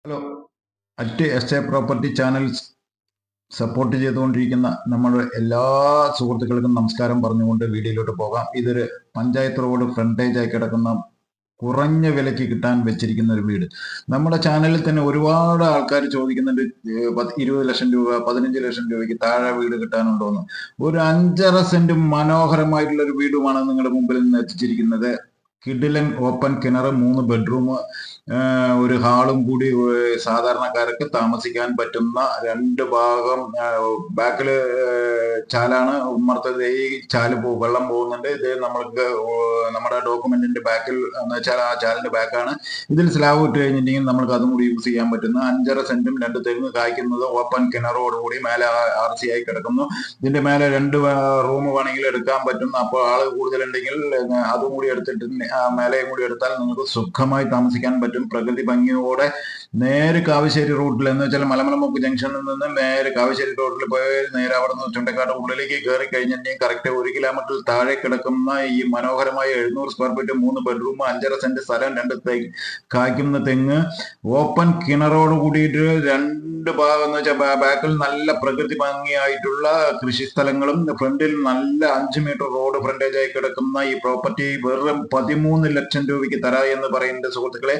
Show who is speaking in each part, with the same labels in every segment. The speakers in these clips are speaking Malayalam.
Speaker 1: Hello, at S A property channels support ചെയ്തുകൊണ്ടിരിക്കുന്ന നമ്മുടെ എല്ലാ സുഹൃത്തുക്കൾക്കും നമസ്കാരം പറഞ്ഞുകൊണ്ട് വീഡിയോയിലോട്ട് പോകാം. ഇതൊരു പഞ്ചായത്ത് റോഡ് ഫ്രണ്ടേജ് ആയി കിടക്കുന്ന കുറഞ്ഞ വിലയ്ക്ക് കിട്ടാൻ വെച്ചിരിക്കുന്ന ഒരു വീട്. നമ്മുടെ ചാനലിൽ തന്നെ ഒരുപാട് ആൾക്കാർ ചോദിക്കുന്നുണ്ട് 20 ലക്ഷം രൂപ 15 ലക്ഷം രൂപയ്ക്ക് താഴെ വീട് കിട്ടാനുണ്ടോന്ന്. ഒരു 5.5 സെന്റ് മനോഹരമായിട്ടുള്ള ഒരു വീടുമാണ് നിങ്ങളുടെ മുമ്പിൽ നിന്ന് എത്തിച്ചിരിക്കുന്നത്. കിഡിലൻ ഓപ്പൺ കിണർ, 3 ബെഡ്റൂം, ഒരു ഹാളും കൂടി സാധാരണക്കാർക്ക് താമസിക്കാൻ പറ്റുന്ന 2 ഭാഗം. ബാക്കില് ചാലാണ്, ഉമ്മർത്തത് ഈ ചാല് വെള്ളം പോകുന്നുണ്ട്. ഇത് നമ്മൾക്ക് നമ്മുടെ ഡോക്യുമെന്റിന്റെ ബാക്കിൽ എന്ന് വെച്ചാൽ ആ ചാലിന്റെ ബാക്കാണ്. ഇതിൽ സ്ലാബ് ഇട്ട് കഴിഞ്ഞിട്ടുണ്ടെങ്കിൽ നമ്മൾക്ക് അതും കൂടി യൂസ് ചെയ്യാൻ പറ്റുന്ന 5.5 സെന്റും 2 തെങ്ങ് കായ്ക്കുന്നത് ഓപ്പൺ കിണറോടുകൂടി മേലെ RC ആയി കിടക്കുന്നു. ഇതിന്റെ മേലെ 2 റൂം വേണമെങ്കിൽ എടുക്കാൻ പറ്റുന്ന, അപ്പോൾ ആള് കൂടുതലുണ്ടെങ്കിൽ അതും കൂടി എടുത്തിട്ട് മേലെയും കൂടി എടുത്താൽ നിങ്ങൾക്ക് സുഖമായി താമസിക്കാൻ പറ്റും. പ്രകൃതി ഭംഗിയോടെ നേരെ കാവശ്ശേരി റൂട്ടിൽ എന്ന് വെച്ചാൽ മലമലമുക്ക് ജംഗ്ഷനിൽ നിന്ന് നേരെ കാവശ്ശേരി റോഡിൽ പോയി നേരെ അവിടെ നിന്ന് ചുണ്ടക്കാട് ഉള്ളിലേക്ക് കയറി കഴിഞ്ഞിട്ടുണ്ടെങ്കിൽ കറക്റ്റ് 1 കിലോമീറ്റർ താഴെ കിടക്കുന്ന ഈ മനോഹരമായ 700 സ്ക്വയർ ഫീറ്റ്, 3 ബെഡ്റൂം, 5.5 സെന്റ് സ്ഥലം, 2 കായ്ക്കുന്ന തെങ്ങ്, ഓപ്പൺ കിണറോട് കൂടിയിട്ട് 2 ഭാഗം എന്ന് വെച്ചാൽ ബാക്കിൽ നല്ല പ്രകൃതി ഭംഗിയായിട്ടുള്ള കൃഷി സ്ഥലങ്ങളും ഫ്രണ്ടിൽ നല്ല 5 മീറ്റർ റോഡ് ഫ്രണ്ടേജ് ആയി കിടക്കുന്ന ഈ പ്രോപ്പർട്ടി വെറും 13 ലക്ഷം രൂപയ്ക്ക് തരാ എന്ന് പറയുന്ന സുഹൃത്തുക്കളെ,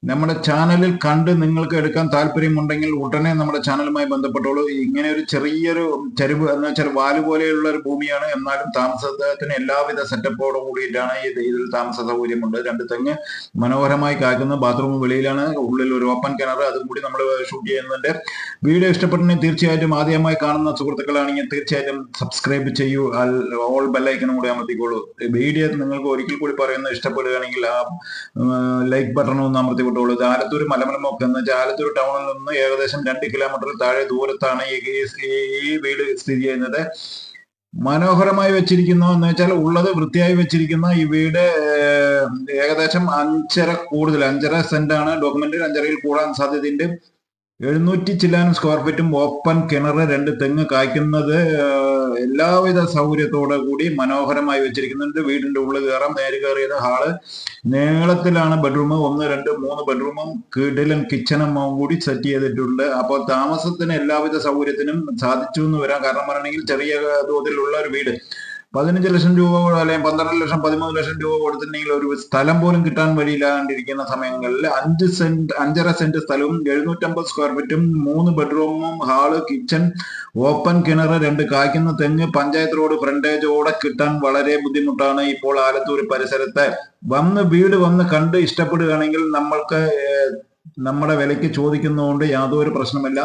Speaker 1: നമ്മുടെ ചാനലിൽ കണ്ട് നിങ്ങൾക്ക് എടുക്കാൻ താല്പര്യമുണ്ടെങ്കിൽ ഉടനെ നമ്മുടെ ചാനലുമായി ബന്ധപ്പെട്ടോളൂ. ഇങ്ങനെ ഒരു ചെറിയൊരു ചരിവ് എന്ന് വെച്ചാൽ വാല് പോലെയുള്ള ഒരു ഭൂമിയാണ്. എന്നാലും താമസത്തിന് എല്ലാവിധ സെറ്റപ്പോടും കൂടിയിട്ടാണ് ഇതിൽ താമസ സൗകര്യമുണ്ട്. 2 തെങ്ങ് മനോഹരമായി കായ്ക്കുന്ന, ബാത്റൂം വെളിയിലാണ്, ഉള്ളിൽ ഒരു ഓപ്പൺ കിണർ, അതും കൂടി നമ്മൾ ഷൂട്ട് ചെയ്യുന്നുണ്ട്. വീഡിയോ ഇഷ്ടപ്പെട്ടെങ്കിൽ തീർച്ചയായിട്ടും ആദ്യമായി കാണുന്ന സുഹൃത്തുക്കളാണെങ്കിൽ തീർച്ചയായിട്ടും സബ്സ്ക്രൈബ് ചെയ്യൂ. ഓൾ ബെല്ലൈക്കനും കൂടി അമർത്തിക്കോളൂ. വീഡിയോ നിങ്ങൾക്ക് ഒരിക്കൽ കൂടി പറയുന്നത് ഇഷ്ടപ്പെടുകയാണെങ്കിൽ ആ ലൈക്ക് ബട്ടൺ ഒന്ന് അമർത്തി വിട്ടോളൂ. ആലത്തൂർ മലമലമൊക്കെ എന്ന് വെച്ചാൽ ആലത്തൂർ ടൗണിൽ നിന്ന് ഏകദേശം 2 കിലോമീറ്റർ താഴെ ദൂരത്താണ് ഈ വീട് സ്ഥിതി ചെയ്യുന്നത്. മനോഹരമായി വെച്ചിരിക്കുന്നു എന്ന് വെച്ചാൽ ഉള്ളത് വൃത്തിയായി വെച്ചിരിക്കുന്ന ഈ വീട് ഏകദേശം 5.5 സെന്റാണ് ഡോക്യുമെന്റ്. 5.5 കൂടാൻ സാധ്യതയുണ്ട്. 700 ചില്ലാനും സ്ക്വയർ ഫീറ്റും, ഓപ്പൺ കിണർ, 2 തെങ്ങ് കായ്ക്കുന്നത്, എല്ലാവിധ സൗകര്യത്തോടെ കൂടി മനോഹരമായി വെച്ചിരിക്കുന്നുണ്ട്. വീടിന്റെ ഉള്ളിൽ കയറാം. നേരെ കയറിയത് ഹാള് നീളത്തിലാണ്. ബെഡ്റൂം 1, 2, 3 ബെഡ്റൂമും കിടിലൻ കിച്ചണും കൂടി സെറ്റ് ചെയ്തിട്ടുണ്ട്. അപ്പോൾ താമസത്തിന് എല്ലാവിധ സൗകര്യത്തിനും സാധിച്ചു എന്ന് വരാം. കാരണം പറയണമെങ്കിൽ ചെറിയ തോതിലുള്ള ഒരു വീട് 15 ലക്ഷം രൂപ അല്ലെങ്കിൽ 12 ലക്ഷം 13 ലക്ഷം രൂപ കൊടുത്തിട്ടുണ്ടെങ്കിൽ ഒരു സ്ഥലം പോലും കിട്ടാൻ വഴിയില്ലാണ്ടിരിക്കുന്ന സമയങ്ങളിൽ 5.5 സെന്റ് സ്ഥലവും 750 സ്ക്വയർ ഫീറ്റും, 3 ബെഡ്റൂമും, ഹാള്, കിച്ചൺ, ഓപ്പൺ കിണർ, 2 കായ്ക്കുന്ന തെങ്ങ്, പഞ്ചായത്ത് റോഡ് ഫ്രണ്ടേജോടെ കിട്ടാൻ വളരെ ബുദ്ധിമുട്ടാണ് ഇപ്പോൾ ആലത്തൂർ പരിസരത്ത്. വീട് വന്ന് കണ്ട് ഇഷ്ടപ്പെടുകയാണെങ്കിൽ നമ്മൾക്ക് നമ്മുടെ വിലയ്ക്ക് ചോദിക്കുന്നതുകൊണ്ട് യാതൊരു പ്രശ്നമില്ല.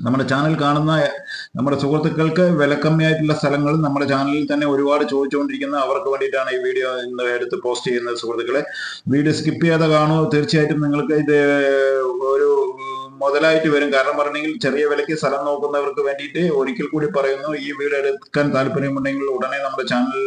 Speaker 1: നമ്മുടെ ചാനൽ കാണുന്ന നമ്മുടെ സുഹൃത്തുക്കൾക്ക് വിലക്കമ്മിയായിട്ടുള്ള സ്ഥലങ്ങൾ നമ്മുടെ ചാനലിൽ തന്നെ ഒരുപാട് ചോദിച്ചുകൊണ്ടിരിക്കുന്ന അവർക്ക് വേണ്ടിയിട്ടാണ് ഈ വീഡിയോ ഇന്ന് എടുത്ത് പോസ്റ്റ് ചെയ്യുന്നത്. സുഹൃത്തുക്കളെ, വീഡിയോ സ്കിപ്പ് ചെയ്യാതെ കാണൂ. തീർച്ചയായിട്ടും നിങ്ങൾക്ക് ഇത് ഒരു മുതലായിട്ട് വരും. കാരണം പറഞ്ഞെങ്കിൽ ചെറിയ വിലയ്ക്ക് സ്ഥലം നോക്കുന്നവർക്ക് വേണ്ടിയിട്ട് ഒരിക്കൽ കൂടി പറയുന്നു, ഈ വീട് എടുക്കാൻ താല്പര്യമുണ്ടെങ്കിൽ ഉടനെ നമ്മുടെ ചാനൽ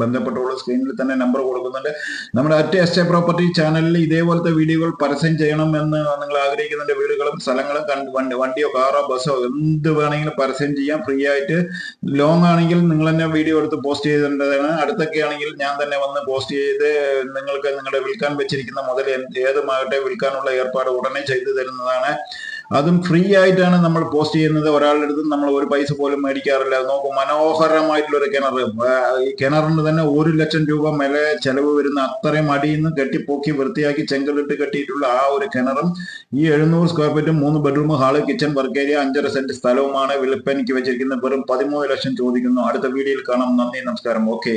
Speaker 1: ബന്ധപ്പെട്ടോളൂ. സ്ക്രീനിൽ തന്നെ നമ്പർ കൊടുക്കുന്നുണ്ട്. നമ്മുടെ അറ്റ് എസ് എ പ്രോപ്പർട്ടി ചാനലിൽ ഇതേപോലത്തെ വീഡിയോകൾ പരസ്യം ചെയ്യണം എന്ന് നിങ്ങൾ ആഗ്രഹിക്കുന്നുണ്ട്. വീടുകളും സ്ഥലങ്ങളും വണ്ടിയോ കാറോ ബസ്സോ എന്ത് വേണമെങ്കിലും പരസ്യം ചെയ്യാം ഫ്രീ ആയിട്ട്. ലോങ് ആണെങ്കിൽ നിങ്ങൾ തന്നെ വീഡിയോ എടുത്ത് പോസ്റ്റ് ചെയ്തേണ്ടതാണ്. അടുത്തൊക്കെ ആണെങ്കിൽ ഞാൻ തന്നെ വന്ന് പോസ്റ്റ് ചെയ്ത് നിങ്ങൾക്ക് നിങ്ങളുടെ വിൽക്കാൻ വെച്ചിരിക്കുന്ന മുതൽ ഏതുമാകട്ടെ വിൽക്കാനുള്ള ഏർപ്പാട് ഉടനെ ചെയ്തു തരുന്നതാണ്. അതും ഫ്രീ ആയിട്ടാണ് നമ്മൾ പോസ്റ്റ് ചെയ്യുന്നത്. ഒരാളുടെ അടുത്ത് നമ്മൾ ഒരു പൈസ പോലും മേടിക്കാറില്ല. നോക്കൂ, മനോഹരമായിട്ടുള്ള ഒരു കിണർ. ഈ കിണറിന് തന്നെ 1 ലക്ഷം രൂപ മേലെ ചെലവ് വരുന്ന അത്രയും അടിയിൽ നിന്ന് കെട്ടിപ്പൊക്കി വൃത്തിയാക്കി ചെങ്കലിട്ട് കെട്ടിയിട്ടുള്ള ആ ഒരു കിണറും ഈ 700 സ്ക്വയർ ഫീറ്റും, 3 bedroom, hall, kitchen, work area, 5.5 cent സ്ഥലവുമാണ് വിൽപ്പനയ്ക്ക് വെച്ചിരിക്കുന്നത്. വെറും 13 ലക്ഷം ചോദിക്കുന്നു. അടുത്ത വീഡിയോയിൽ കാണാം. നന്ദി, നമസ്കാരം. ഓക്കെ.